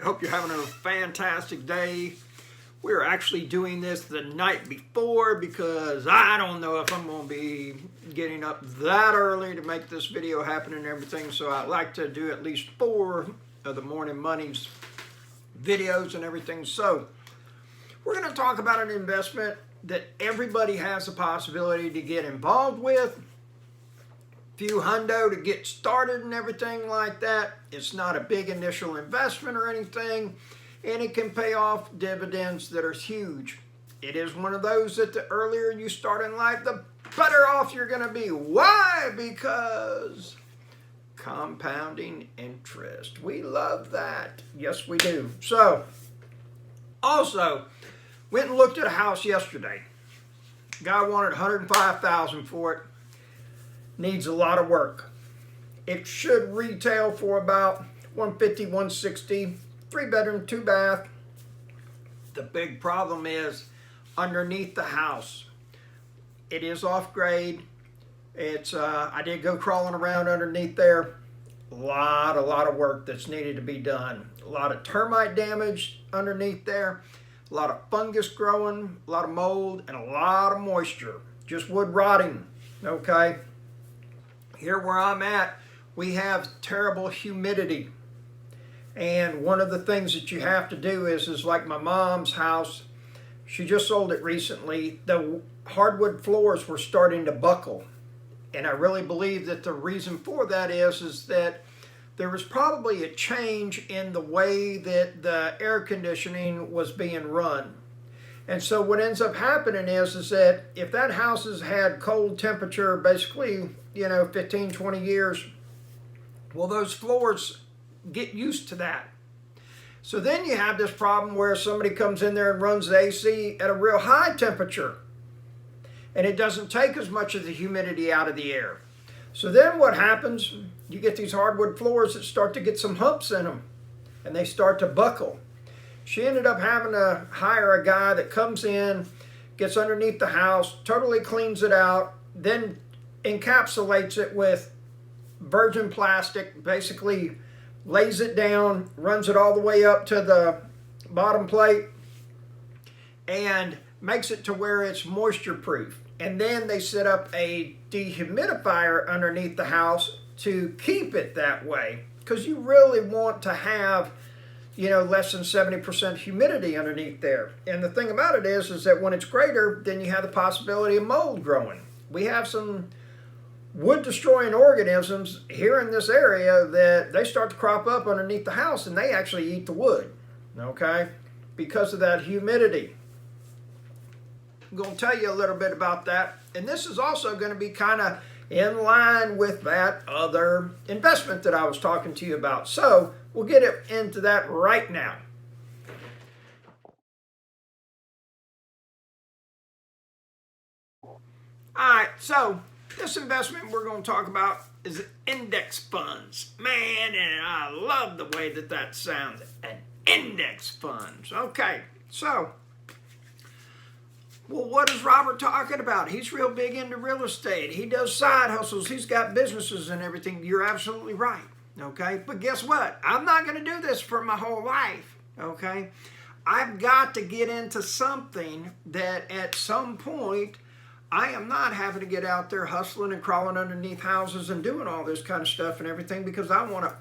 I hope you're having a fantastic day. We're actually doing this the night before because I don't know if I'm going to be getting up that early to make this video happen and everything. So I like to do at least 4 of the Morning Money's videos and everything. So we're going to talk about an investment that everybody has the possibility to get involved with. Few hundo to get started and everything like that. It's not a big initial investment or anything, and it can pay off dividends that are huge. It is one of those that the earlier you start in life, the better off you're going to be. Why? Because compounding interest. We love that. Yes, we do. So, also, went and looked at a house yesterday. Guy wanted $105,000 for it. Needs a lot of work. It should retail for about $150, $160, 3-bedroom, 2-bath. The big problem is underneath the house. It is off grade. It's I did go crawling around underneath there. A lot of work that's needed to be done. A lot of termite damage underneath there. A lot of fungus growing, a lot of mold, and a lot of moisture. Just wood rotting. Okay. Here where I'm at, we have terrible humidity. And one of the things that you have to do is like my mom's house, she just sold it recently, the hardwood floors were starting to buckle. And I really believe that the reason for that is that there was probably a change in the way that the air conditioning was being run. And so what ends up happening is that if that house has had cold temperature, basically, 15, 20 years, well, those floors get used to that. So then you have this problem where somebody comes in there and runs the AC at a real high temperature, and it doesn't take as much of the humidity out of the air. So then what happens, you get these hardwood floors that start to get some humps in them, and they start to buckle. She ended up having to hire a guy that comes in, gets underneath the house, totally cleans it out, then encapsulates it with virgin plastic, basically lays it down, runs it all the way up to the bottom plate, and makes it to where it's moisture proof. And then they set up a dehumidifier underneath the house to keep it that way, because you really want to have less than 70% humidity underneath there. And the thing about it is that when it's greater, then you have the possibility of mold growing. We have some wood-destroying organisms here in this area that they start to crop up underneath the house, and they actually eat the wood, okay, because of that humidity. I'm going to tell you a little bit about that. And this is also going to be kind of in line with that other investment that I was talking to you about. So we'll get into that right now. All right, so this investment we're going to talk about is index funds. Man, and I love the way that sounds. An index funds. Okay, so, well, what is Robert talking about? He's real big into real estate. He does side hustles. He's got businesses and everything. You're absolutely right. Okay, but guess what? I'm not going to do this for my whole life. Okay, I've got to get into something that at some point I am not having to get out there hustling and crawling underneath houses and doing all this kind of stuff and everything, because I want to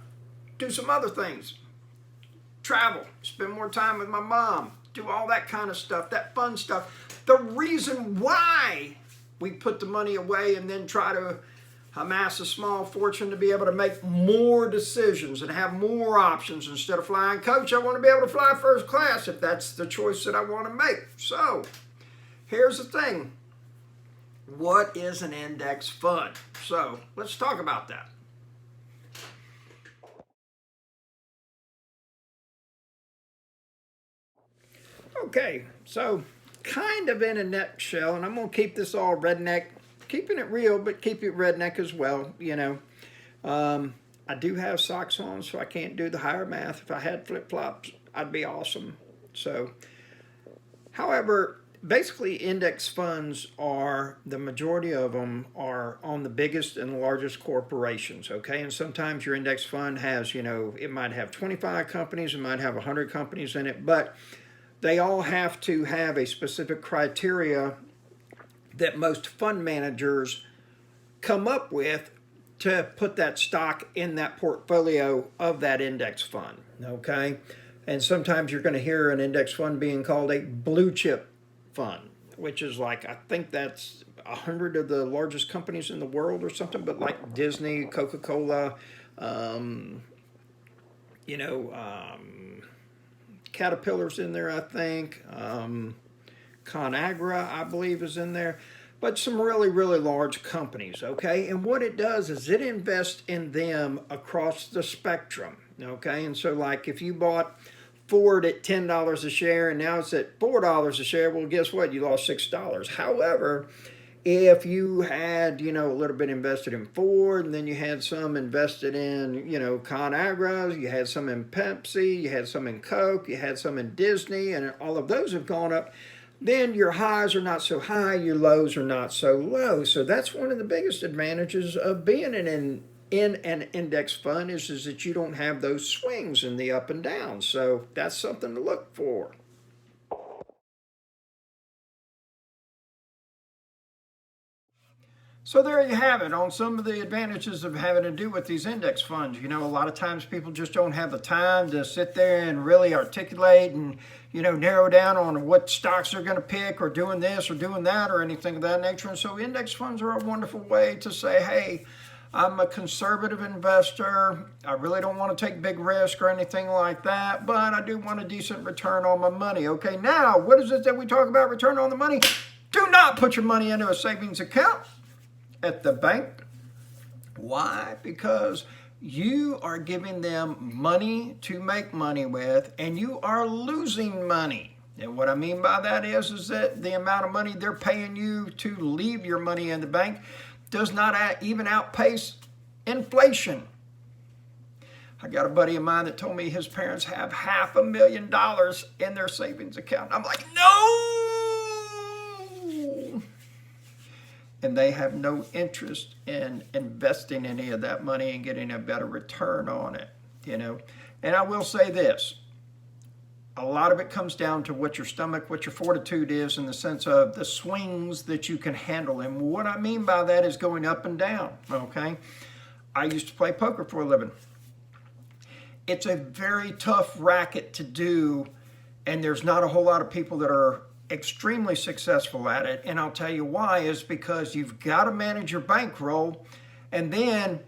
do some other things. Travel, spend more time with my mom, do all that kind of stuff, that fun stuff. The reason why we put the money away and then try to amass a small fortune to be able to make more decisions and have more options instead of flying coach. I want to be able to fly first class if that's the choice that I want to make. So here's the thing. What is an index fund? So let's talk about that. Okay, so kind of in a nutshell, and I'm going to keep this all redneck, keeping it real, but keep it redneck as well, I do have socks on, so I can't do the higher math. If I had flip-flops, I'd be awesome. So, however, basically index funds are, the majority of them are on the biggest and largest corporations, okay? And sometimes your index fund has, it might have 25 companies, it might have 100 companies in it, but they all have to have a specific criteria that most fund managers come up with to put that stock in that portfolio of that index fund, okay? And sometimes you're going to hear an index fund being called a blue chip fund, which is like, I think that's 100 of the largest companies in the world or something, but like Disney, Coca-Cola, you know, Caterpillar's in there, I think. ConAgra, I believe, is in there. But some really, really large companies, okay? And what it does is it invests in them across the spectrum, okay? And so, like, if you bought Ford at $10 a share and now it's at $4 a share, well, guess what? You lost $6. However, if you had, a little bit invested in Ford, and then you had some invested in, ConAgra, you had some in Pepsi, you had some in Coke, you had some in Disney, and all of those have gone up, then your highs are not so high, your lows are not so low. So that's one of the biggest advantages of being in an index fund is that you don't have those swings in the up and down. So that's something to look for. So there you have it on some of the advantages of having to do with these index funds. A lot of times people just don't have the time to sit there and really articulate and, narrow down on what stocks they're going to pick or doing this or doing that or anything of that nature. And so index funds are a wonderful way to say, hey, I'm a conservative investor. I really don't want to take big risk or anything like that, but I do want a decent return on my money. Okay, now, what is it that we talk about return on the money? Do not put your money into a savings account at the bank. Why? Because you are giving them money to make money with, and you are losing money. And what I mean by that is that the amount of money they're paying you to leave your money in the bank does not even outpace inflation. I got a buddy of mine that told me his parents have $500,000 in their savings account. I'm like, no! And they have no interest in investing any of that money and getting a better return on it, And I will say this, a lot of it comes down to what your stomach, what your fortitude is in the sense of the swings that you can handle. And what I mean by that is going up and down, okay? I used to play poker for a living. It's a very tough racket to do, and there's not a whole lot of people that are extremely successful at it. And I'll tell you why, is because you've got to manage your bankroll, and then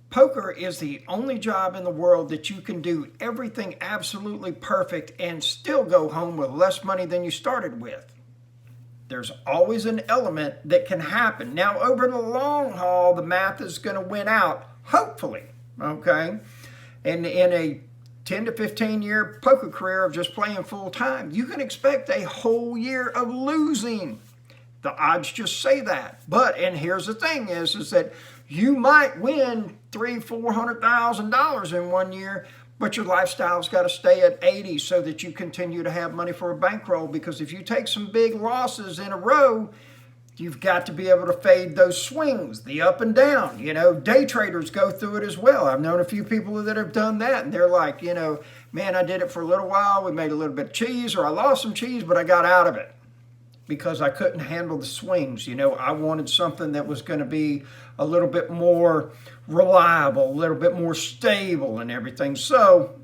poker is the only job in the world that you can do everything absolutely perfect and still go home with less money than you started with. There's always an element that can happen. Now, over the long haul, the math is going to win out, hopefully, okay? And in a 10 to 15 year poker career of just playing full time, you can expect a whole year of losing. The odds just say that. But, and here's the thing is that you might win $300,000-$400,000 in 1 year, but your lifestyle's got to stay at 80 so that you continue to have money for a bankroll. Because if you take some big losses in a row, you've got to be able to fade those swings, the up and down. Day traders go through it as well. I've known a few people that have done that, and they're like, man, I did it for a little while. We made a little bit of cheese, or I lost some cheese, but I got out of it because I couldn't handle the swings. I wanted something that was going to be a little bit more reliable, a little bit more stable and everything. So,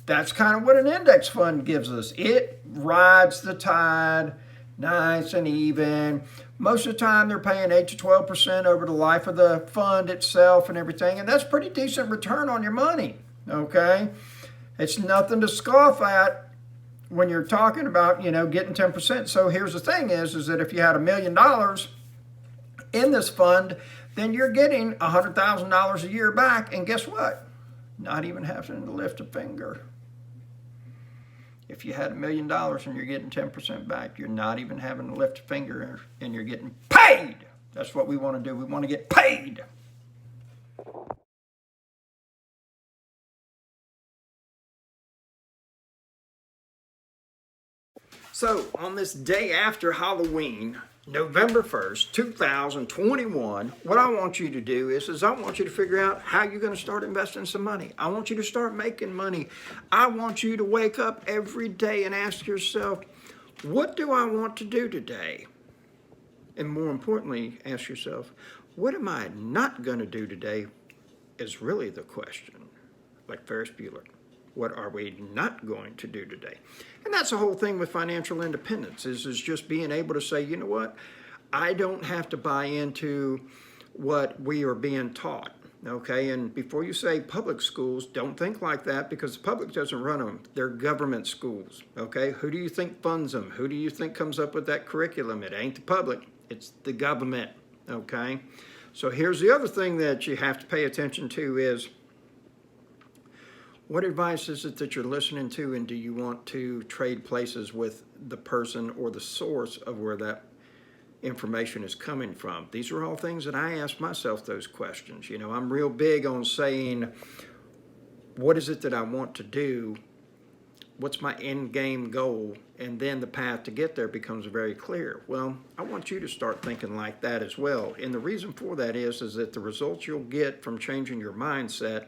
that's kind of what an index fund gives us. It rides the tide nice and even. Most of the time they're paying 8 to 12% over the life of the fund itself and everything, and that's pretty decent return on your money, okay? It's nothing to scoff at when you're talking about, getting 10%. So here's the thing is that if you had $1 million in this fund, then you're getting $100,000 a year back, and guess what? Not even having to lift a finger. If you had $1 million and you're getting 10% back, you're not even having to lift a finger, and you're getting paid. That's what we want to do. We want to get paid. So, on this day after Halloween, November 1st, 2021, what I want you to do is I want you to figure out how you're going to start investing some money. I want you to start making money. I want you to wake up every day and ask yourself, what do I want to do today? And more importantly, ask yourself, what am I not going to do today is really the question. Like Ferris Bueller. What are we not going to do today? And that's the whole thing with financial independence is just being able to say, you know what? I don't have to buy into what we are being taught. Okay, and before you say public schools, don't think like that because the public doesn't run them. They're government schools. Okay, who do you think funds them? Who do you think comes up with that curriculum? It ain't the public, it's the government. Okay, so here's the other thing that you have to pay attention to is what advice is it that you're listening to, and do you want to trade places with the person or the source of where that information is coming from? These are all things that I ask myself those questions. You know, I'm real big on saying, what is it that I want to do? What's my end game goal? And then the path to get there becomes very clear. Well, I want you to start thinking like that as well. And the reason for that is that the results you'll get from changing your mindset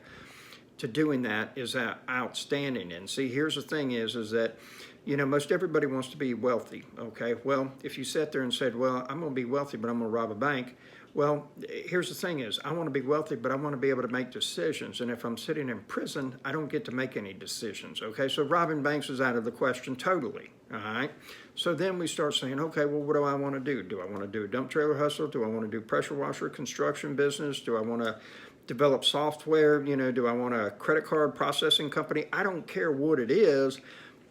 to doing that is outstanding. And see, here's the thing is that, you know, most everybody wants to be wealthy, okay? Well, if you sat there and said, well, I'm going to be wealthy, but I'm going to rob a bank. Well, here's the thing is, I want to be wealthy, but I want to be able to make decisions. And if I'm sitting in prison, I don't get to make any decisions, okay? So robbing banks is out of the question totally, all right? So then we start saying, okay, well, what do I want to do? Do I want to do a dump trailer hustle? Do I want to do pressure washer construction business? Do I want to develop software? You know, do I want a credit card processing company? I don't care what it is,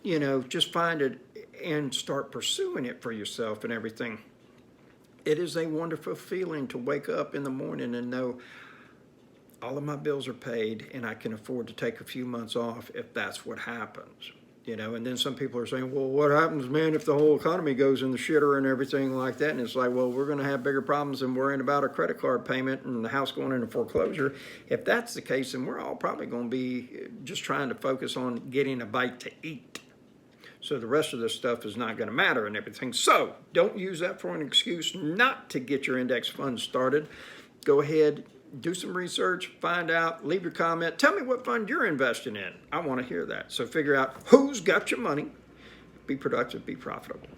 you know, just find it and start pursuing it for yourself and everything. It is a wonderful feeling to wake up in the morning and know all of my bills are paid and I can afford to take a few months off if that's what happens. You know, and then some people are saying, well, what happens, man, if the whole economy goes in the shitter and everything like that? And it's like, well, we're going to have bigger problems than worrying about a credit card payment and the house going into foreclosure. If that's the case, then we're all probably going to be just trying to focus on getting a bite to eat. So the rest of this stuff is not going to matter and everything. So don't use that for an excuse not to get your index fund started. Go ahead, do some research, find out, leave your comment. Tell me what fund you're investing in. I want to hear that. So figure out who's got your money. Be productive, be profitable.